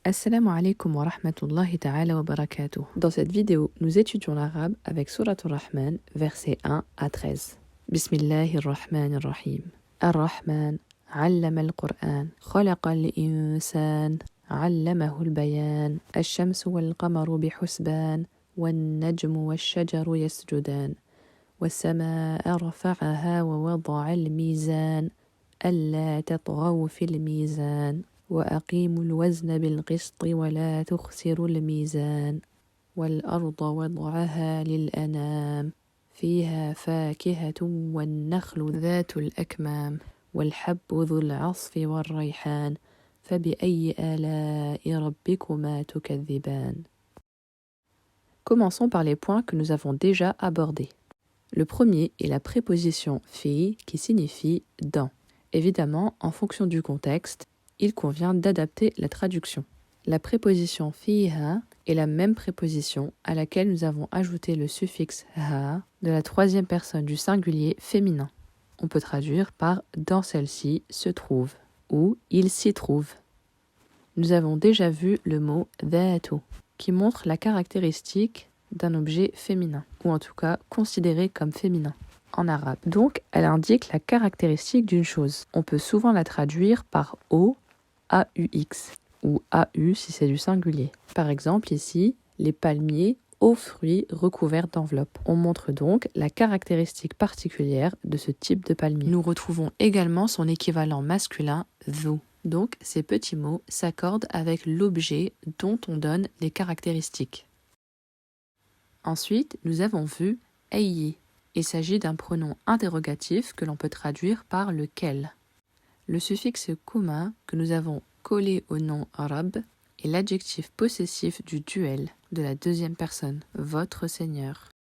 Assalamu alaikum wa rahmatullahi ta'ala wa barakatuh. Dans cette vidéo, nous étudions l'arabe avec Surat Ar-Rahman, versets 1 à 13. Bismillahirrahmanirrahim. Ar-Rahman, allama al-Qur'an, khalaqa al-insan, allamahu al-bayan, ash-shamsu wal-qamaru bihusban, wal-najmu wal-shajaru yasjudan, والسماء رفعها ووضع الميزان ألا تطغوا في الميزان وأقيموا الوزن بالقسط ولا تخسروا الميزان والأرض وضعها للأنام فيها فاكهة والنخل ذات الأكمام والحب ذو العصف والريحان فبأي آلاء ربكما تكذبان. Commençons par les points que nous avons déjà abordés. Le premier est la préposition fi qui signifie dans. Évidemment, en fonction du contexte, il convient d'adapter la traduction. La préposition fiha est la même préposition à laquelle nous avons ajouté le suffixe ha de la troisième personne du singulier féminin. On peut traduire par dans celle-ci se trouve ou il s'y trouve. Nous avons déjà vu le mot dhatu qui montre la caractéristique d'un objet féminin, ou en tout cas considéré comme féminin en arabe. Donc, elle indique la caractéristique d'une chose. On peut souvent la traduire par O, A-U-X, ou A-U si c'est du singulier. Par exemple, ici, les palmiers aux fruits recouverts d'enveloppes. On montre donc la caractéristique particulière de ce type de palmier. Nous retrouvons également son équivalent masculin, dhu. Donc, ces petits mots s'accordent avec l'objet dont on donne les caractéristiques. Ensuite, nous avons vu « ayyi ». Il s'agit d'un pronom interrogatif que l'on peut traduire par « lequel ». Le suffixe « kuma » que nous avons collé au nom « arabe » est l'adjectif possessif du duel de la deuxième personne, « votre Seigneur ».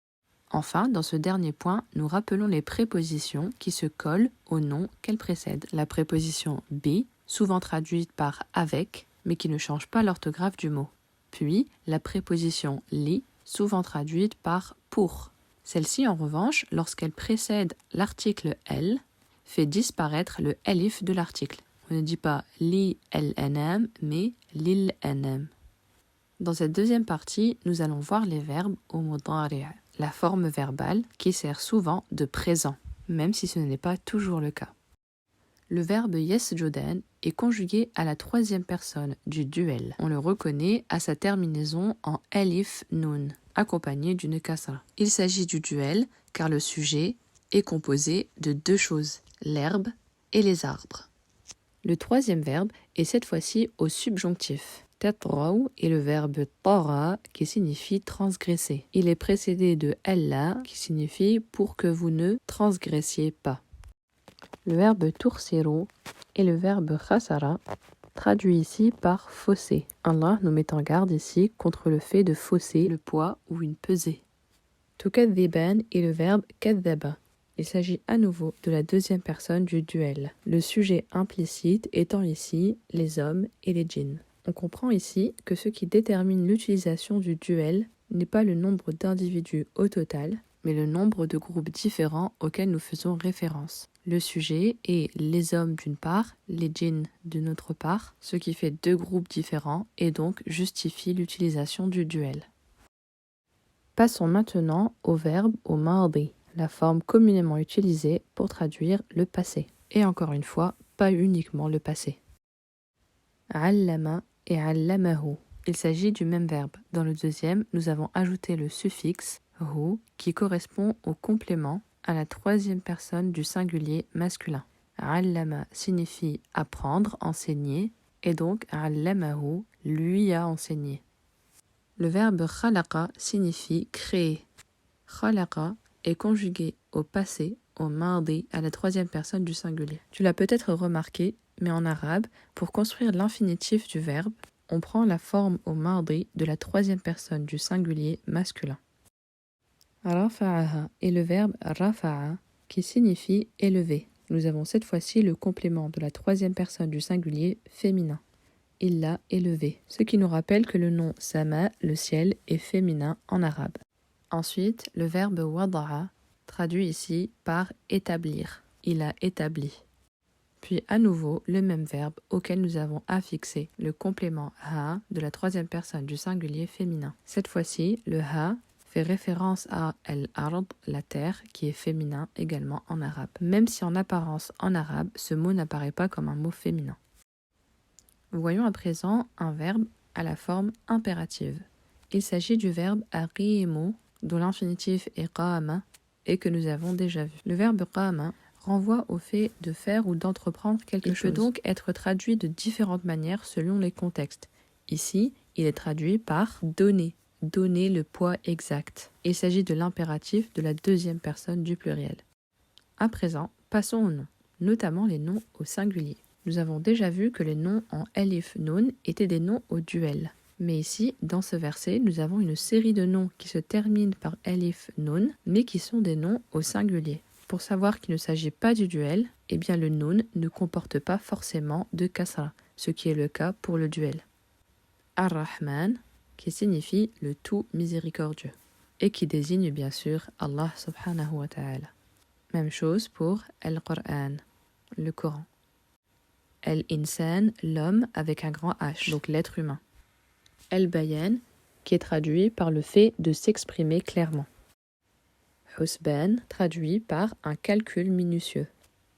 Enfin, dans ce dernier point, nous rappelons les prépositions qui se collent au nom qu'elles précèdent. La préposition « bi », souvent traduite par « avec », mais qui ne change pas l'orthographe du mot. Puis, la préposition « li », souvent traduite par « pour ». Celle-ci, en revanche, lorsqu'elle précède l'article « el », fait disparaître le « elif » de l'article. On ne dit pas « li el-anam » mais « lil anam ». Dans cette deuxième partie, nous allons voir les verbes au mudari', la forme verbale qui sert souvent de présent, même si ce n'est pas toujours le cas. Le verbe yasjudan est conjugué à la troisième personne du duel. On le reconnaît à sa terminaison en alif nun, accompagné d'une kasra. Il s'agit du duel car le sujet est composé de deux choses, l'herbe et les arbres. Le troisième verbe est cette fois-ci au subjonctif. Tatraw est le verbe tara qui signifie transgresser. Il est précédé de alla qui signifie pour que vous ne transgressiez pas. Le verbe tursiru et le verbe khasara, traduit ici par fausser. Allah nous met en garde ici contre le fait de fausser le poids ou une pesée. Tukadhiban est le verbe kadhaba. Il s'agit à nouveau de la deuxième personne du duel. Le sujet implicite étant ici les hommes et les djinns. On comprend ici que ce qui détermine l'utilisation du duel n'est pas le nombre d'individus au total, mais le nombre de groupes différents auxquels nous faisons référence. Le sujet est les hommes d'une part, les djinns d'une autre part, ce qui fait deux groupes différents et donc justifie l'utilisation du duel. Passons maintenant au verbe au mardi, la forme communément utilisée pour traduire le passé. Et encore une fois, pas uniquement le passé. Allama et allamahu. Il s'agit du même verbe. Dans le deuxième, nous avons ajouté le suffixe hu qui correspond au complément à la troisième personne du singulier masculin. Allama signifie apprendre, enseigner, et donc allamahu lui a enseigné. Le verbe khalaqa signifie créer. Khalaqa est conjugué au passé, au mardi, à la troisième personne du singulier. Tu l'as peut-être remarqué, mais en arabe, pour construire l'infinitif du verbe, on prend la forme au mardi de la troisième personne du singulier masculin. Rafa'aha est le verbe rafa'a qui signifie élever. Nous avons cette fois-ci le complément de la troisième personne du singulier féminin. Il l'a élevé, ce qui nous rappelle que le nom sama, le ciel, est féminin en arabe. Ensuite, le verbe wada'a, traduit ici par établir. Il a établi. Puis à nouveau, le même verbe auquel nous avons affixé le complément ha de la troisième personne du singulier féminin. Cette fois-ci, le ha fait référence à al-ard, la terre, qui est féminin également en arabe. Même si en apparence en arabe, ce mot n'apparaît pas comme un mot féminin. Voyons à présent un verbe à la forme impérative. Il s'agit du verbe aqimu, dont l'infinitif est qama et que nous avons déjà vu. Le verbe qama renvoie au fait de faire ou d'entreprendre quelque chose. Il peut donc être traduit de différentes manières selon les contextes. Ici, il est traduit par donner, donner le poids exact. Il s'agit de l'impératif de la deuxième personne du pluriel. À présent, passons aux noms, notamment les noms au singulier. Nous avons déjà vu que les noms en alif nun étaient des noms au duel. Mais ici, dans ce verset, nous avons une série de noms qui se terminent par alif nun, mais qui sont des noms au singulier. Pour savoir qu'il ne s'agit pas du duel, eh bien le nun ne comporte pas forcément de kasra, ce qui est le cas pour le duel. Ar-Rahman, qui signifie le tout miséricordieux, et qui désigne bien sûr Allah subhanahu wa ta'ala. Même chose pour Al-Qur'an, le Coran. Al-Insan, l'homme avec un grand H, donc l'être humain. Al-Bayan, qui est traduit par le fait de s'exprimer clairement. Husban, traduit par un calcul minutieux.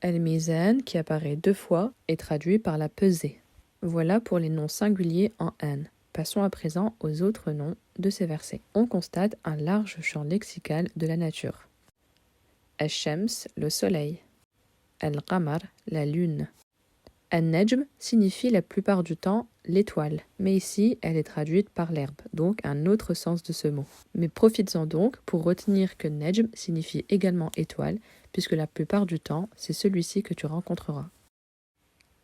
Al-Mizan, qui apparaît 2 fois, est traduit par la pesée. Voilà pour les noms singuliers en an. Passons à présent aux autres noms de ces versets. On constate un large champ lexical de la nature. Al-Shams, le soleil. Al-Qamar, la lune. Al-Najm signifie la plupart du temps l'étoile, mais ici elle est traduite par l'herbe, donc un autre sens de ce mot. Mais profites-en donc pour retenir que Najm signifie également étoile, puisque la plupart du temps c'est celui-ci que tu rencontreras.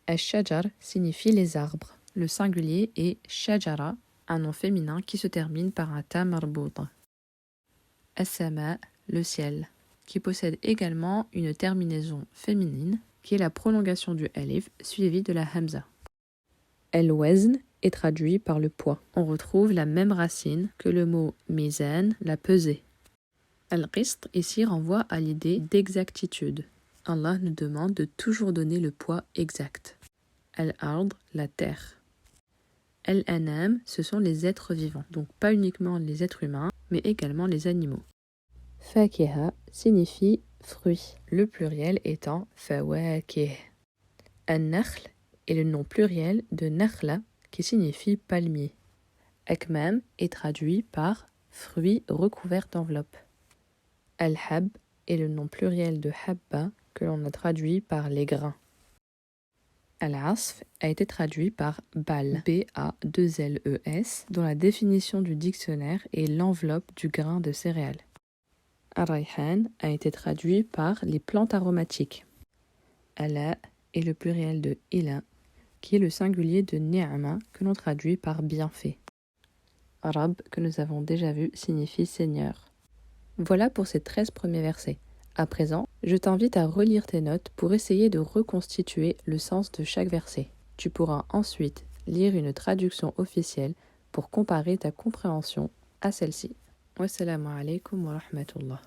Al-Shajar signifie les arbres. Le singulier est Shajara, un nom féminin qui se termine par un ta marbouta. As-Sama, le ciel, qui possède également une terminaison féminine, qui est la prolongation du alif suivie de la hamza. Al-Wazn est traduit par le poids. On retrouve la même racine que le mot mizan, la pesée. Al-Qist ici renvoie à l'idée d'exactitude. Allah nous demande de toujours donner le poids exact. Al-Ard, la terre. Al-Anam, ce sont les êtres vivants, donc pas uniquement les êtres humains, mais également les animaux. Fakiha signifie fruit, le pluriel étant fawakih. An-Nakhl est le nom pluriel de Nakhla qui signifie palmier. Akmam est traduit par fruit recouvert d'enveloppe. Al-Hab est le nom pluriel de Habba que l'on a traduit par les grains. Al-Asf a été traduit par Bal, B-A-2-L-E-S, dont la définition du dictionnaire est l'enveloppe du grain de céréales. Ar-Rayhan a été traduit par les plantes aromatiques. Ala est le pluriel de Ila, qui est le singulier de Ni'ama que l'on traduit par bienfait. Rab, que nous avons déjà vu, signifie Seigneur. Voilà pour ces 13 premiers versets. À présent, je t'invite à relire tes notes pour essayer de reconstituer le sens de chaque verset. Tu pourras ensuite lire une traduction officielle pour comparer ta compréhension à celle-ci. Wassalamu alaikum wa rahmatullah.